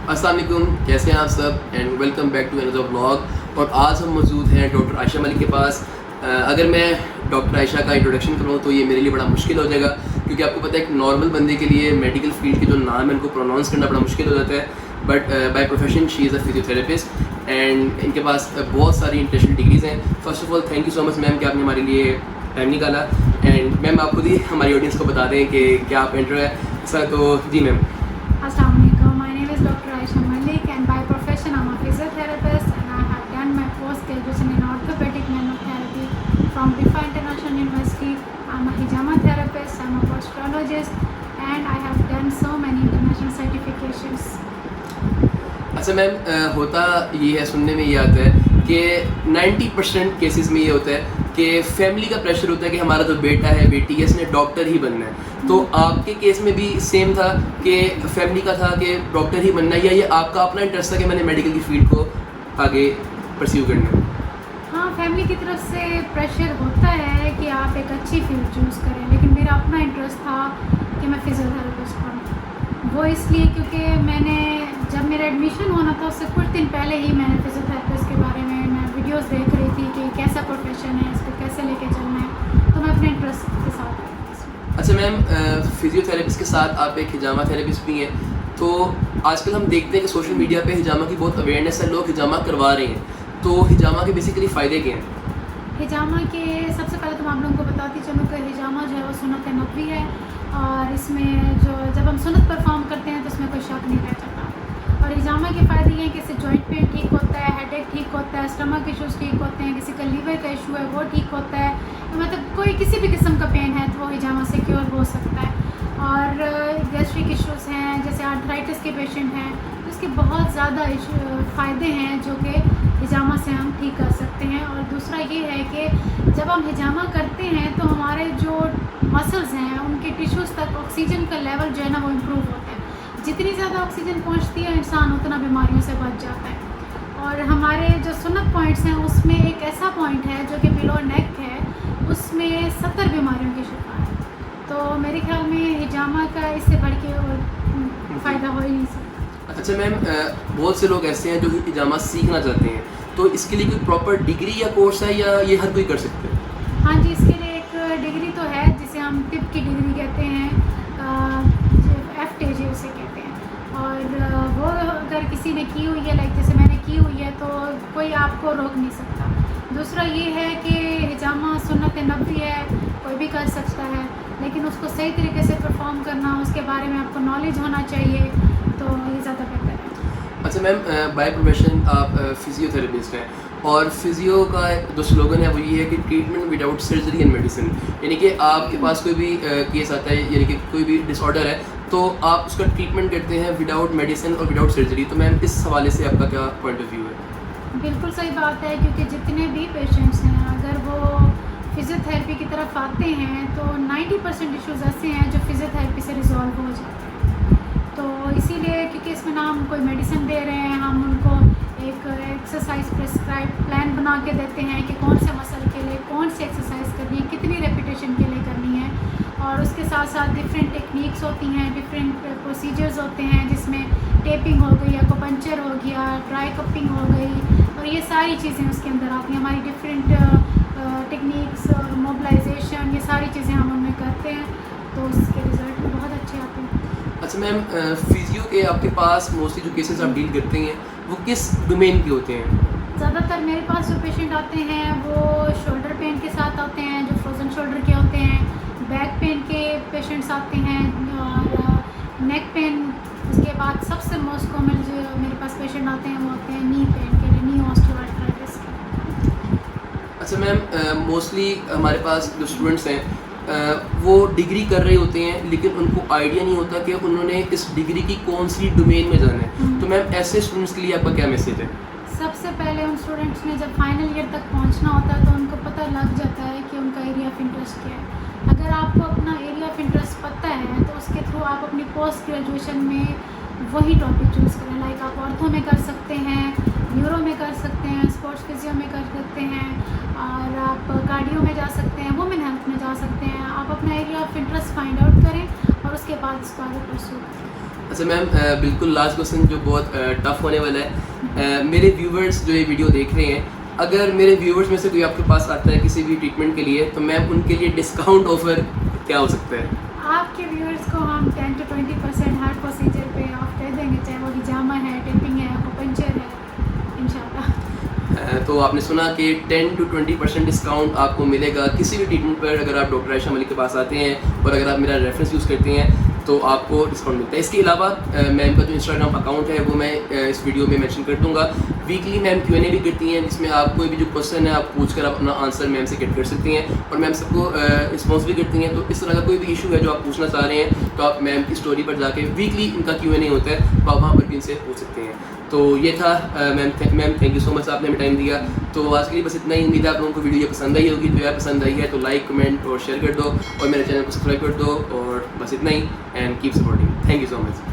अस्सलाम वालेकुम, कैसे हैं आप सब and welcome back to another vlog. और आज हम मौजूद हैं डॉक्टर आयशा मलिक के पास। अगर मैं डॉक्टर आयशा का इंट्रोडक्शन करूँ तो ये मेरे लिए बड़ा मुश्किल हो जाएगा, क्योंकि आपको पता है एक नॉर्मल बंदे के लिए मेडिकल फील्ड के जो नाम है उनको प्रोनाउंस करना बड़ा मुश्किल हो जाता है। But by profession she is a physiotherapist and इनके पास बहुत सारी इंटरनेशनल डिग्रीज़ हैं। First of all thank you so much ma'am कि आपने हमारे लिए टाइम निकाला। एंड मैम आप खुद ही हमारी ऑडियंस को बता दें कि क्या आप इंटर है सर, तो जी ma'am. Assalamu alaikum. My name is Dr. Aisha Malik and by profession I'm a physiotherapist and I have done my post-graduation in orthopedic manual from Bifa International University. I'm a hijama therapist, I'm a posturologist and I have done so many international certifications. अच्छा ma'am, होता ये है, सुनने में ये आता है कि 90% केसेस में ये होता है कि फैमिली का प्रेशर होता है कि हमारा जो बेटा है बेटी है इसने डॉक्टर ही बनना है। तो आपके केस में भी सेम था कि फैमिली का था कि डॉक्टर ही बनना है, या ये आपका अपना इंटरेस्ट था कि मैंने मेडिकल की फील्ड को आगे परस्यू करना है? हाँ, फैमिली की तरफ से प्रेशर होता है कि आप एक अच्छी फील्ड चूज़ करें, लेकिन मेरा अपना इंटरेस्ट था कि मैं फिजियोथेरेपिस्ट बनूँ। वो इसलिए क्योंकि मैंने जब मेरा एडमिशन होना था उससे कुछ दिन पहले ही मैंने फिजियोथेरेपिस्ट के बारे में मैं वीडियोस देख रही थी कि कैसा प्रोफेशन है, इसको कैसे लेके चलना है, तो मैं अपने इंटरेस्ट के साथ। अच्छा मैम, फिजियोथेरेपिस्ट के साथ आप एक हिजामा थेरेपिस्ट भी हैं, तो आजकल हम देखते हैं कि सोशल मीडिया पे हिजामा की बहुत अवेयरनेस है, लोग हिजामा करवा रहे हैं, तो हिजामा के बेसिकली फ़ायदे क्या हैं? हिजामा के सबसे पहले तो मैं आप लोगों को बताती चलूँ कि हिजामा जो है वो सुन्नत नबवी है और इसमें जो जब हम सुन्नत परफॉर्म करते हैं तो इसमें कोई शक नहीं रह जाता। और हिजामा के फ़ायदे ये हैं कि इससे जॉइंट पेन ठीक होता है, हेडेक ठीक होता है, स्टमक इश्यूज़ ठीक होते हैं, किसी का लीवर का इशू है वो ठीक होता है, तो मतलब कोई किसी भी किस्म का पेन है तो वो हिजामा से क्योर हो सकता है। और गैस्ट्रिक इश्यूज़ हैं, जैसे आर्थराइटिस के पेशेंट हैं, तो इसके बहुत ज़्यादा फ़ायदे हैं जो कि हिजामा से हम ठीक कर सकते हैं। और दूसरा ये है कि जब हम हिजामा करते हैं तो हमारे जो मसल्स हैं उनके टिश्यूज़ तक ऑक्सीजन का लेवल जो है ना वो इम्प्रूव होता है। जितनी ज़्यादा ऑक्सीजन पहुंचती है इंसान उतना बीमारियों से बच जाता है। और हमारे जो सुन्नत पॉइंट्स हैं उसमें एक ऐसा पॉइंट है जो कि बिलो नेक है, उसमें 70 बीमारियों की शिफा है। तो मेरे ख्याल में हिजामा का इससे बढ़ के और फ़ायदा हो ही नहीं सकता। अच्छा मैम, बहुत से लोग ऐसे हैं जो हिजामा सीखना चाहते हैं, तो इसके लिए कोई प्रॉपर डिग्री या कोर्स है या ये हर कोई कर सकते हैं? हाँ जी, इसके लिए एक डिग्री तो है जिसे हम टिप की डिग्री कहते हैं, FTG उसे कहते हैं। और वो अगर किसी ने की हुई है, लाइक जैसे मैंने की हुई है, तो कोई आपको रोक नहीं सकता। दूसरा ये है कि हिजामा सुन्नत नबवी है, कोई भी कर सकता है, लेकिन उसको सही तरीके से परफॉर्म करना, उसके बारे में आपको नॉलेज होना चाहिए, तो ये ज़्यादा बेहतर है। अच्छा मैम, बाय प्रोफेशन आप फिजियोथेरेपिस्ट हैं और फिजियो का जो स्लोगन है वो ये है कि treatment without surgery and medicine, यानी कि आपके पास कोई भी केस आता है, यानी कि कोई भी डिसऑर्डर है तो आप उसका ट्रीटमेंट करते हैं विदाउट मेडिसिन और विदाउट सर्जरी। तो मैम इस हवाले से आपका क्या पॉइंट ऑफ व्यू है? बिल्कुल सही बात है, क्योंकि जितने भी पेशेंट्स हैं अगर वो फिजियोथेरेपी की तरफ आते हैं तो 90% इश्यूज़ ऐसे हैं जो फिजियोथेरेपी से रिजॉल्व हो जाते हैं। तो इसीलिए क्योंकि इसमें ना हम कोई मेडिसिन दे रहे हैं, हम उनको एक एक्सरसाइज प्रेस्क्राइब प्लान बना के देते हैं कि कौन से मसल के लिए कौन सी एक्सरसाइज करनी है, कितनी रेपिटेशन के लिए करनी है। और उसके साथ साथ डिफरेंट टेक्निक्स होती हैं, डिफरेंट प्रोसीजर्स होते हैं, जिसमें टेपिंग हो गई, एक्यूपंक्चर हो गया, ड्राई कपिंग हो गई, और ये सारी चीज़ें उसके अंदर आती हैं। हमारी डिफरेंट टेक्निक्स और मोबिलाइजेशन, ये सारी चीज़ें हम उनमें करते हैं, तो उसके रिज़ल्ट भी बहुत अच्छे आते हैं। अच्छा मैम, फिजियो के आपके पास मोस्टली जो केसेस आप डील करते हैं वो किस डोमेन के होते हैं? ज़्यादातर मेरे पास जो पेशेंट आते हैं वो शोल्डर पेन के साथ आते हैं, जो फ्रोज़न शोल्डर के होते हैं, बैक पेन के पेशेंट्स आते हैं, और नेक पेन। उसके बाद सबसे मोस्ट कॉमन जो मेरे पास पेशेंट आते हैं वो होते हैं नी पेन के लिए, नी ऑस्टियोआर्थराइटिस के। अच्छा मैम, मोस्टली हमारे पास जो स्टूडेंट्स हैं वो डिग्री कर रहे होते हैं लेकिन उनको आइडिया नहीं होता कि उन्होंने इस डिग्री की कौन सी डोमेन में जाना है, तो मैम ऐसे स्टूडेंट्स के लिए आपका क्या मैसेज है? सबसे पहले उन स्टूडेंट्स ने जब फाइनल ईयर तक पहुंचना होता है तो उनको पता लग जाता है कि उनका एरिया ऑफ इंटरेस्ट क्या है। अगर आपको अपना एरिया ऑफ इंटरेस्ट पता है तो उसके थ्रू आप अपनी पोस्ट ग्रेजुएशन में वही टॉपिक चूज़ करें। लाइक आप ऑर्थो में कर सकते हैं, न्यूरो में कर सकते हैं, स्पोर्ट्स फिजियो में कर सकते हैं, और आप कार्डियो में जा सकते हैं, वुमेन हेल्थ में जा सकते हैं। आप अपना area of interest find out करें और उसके बाद इसको आगे परस्यू करें। अच्छा मैम, बिल्कुल लास्ट क्वेश्चन जो बहुत टफ होने वाला है। मेरे व्यूवर्स जो ये वीडियो देख रहे हैं, अगर मेरे व्यूवर्स में से कोई आपके पास आता है किसी भी ट्रीटमेंट के लिए, तो मैम उनके लिए डिस्काउंट ऑफर क्या हो सकता है? आपके व्यूअर्स को हम 10 to 20% हर प्रोसीजर पे ऑफ कर देंगे, चाहे वो हिजामा है, टेपिंग है, एक्यूपंक्चर है, इंशाल्लाह। तो आपने सुना कि 10 to 20% डिस्काउंट आपको मिलेगा किसी भी ट्रीटमेंट पर अगर आप डॉक्टर आयशा मलिक के पास आते हैं और अगर आप मेरा रेफरेंस यूज़ करते हैं तो आपको डिस्काउंट मिलता है। इसके अलावा मैम का जो इंस्टाग्राम अकाउंट है वो मैं इस वीडियो में मेंशन कर दूंगा। वीकली मैम Q&A भी करती हैं, जिसमें आप कोई भी जो क्वेश्चन है आप पूछ कर आप अपना आंसर मैम से गेट कर सकती हैं और मैम सबको रिस्पॉन्स भी करती हैं। तो इस तरह का कोई भी इशू है जो आप पूछना चाह रहे हैं तो आप मैम की स्टोरी पर जाके वीकली इनका Q&A होता है, तो आप वहाँ पर भी इनसे पूछ सकते हैं। तो ये था ma'am thank you so much, आपने हमें टाइम दिया। तो आज के लिए बस इतना ही। उम्मीद है आप लोगों को वीडियो ये पसंद आई होगी। तो यार पसंद आई है तो लाइक, कमेंट और शेयर कर दो और मेरे चैनल को सब्सक्राइब कर दो, और बस इतना ही। And keep supporting. Thank you so much.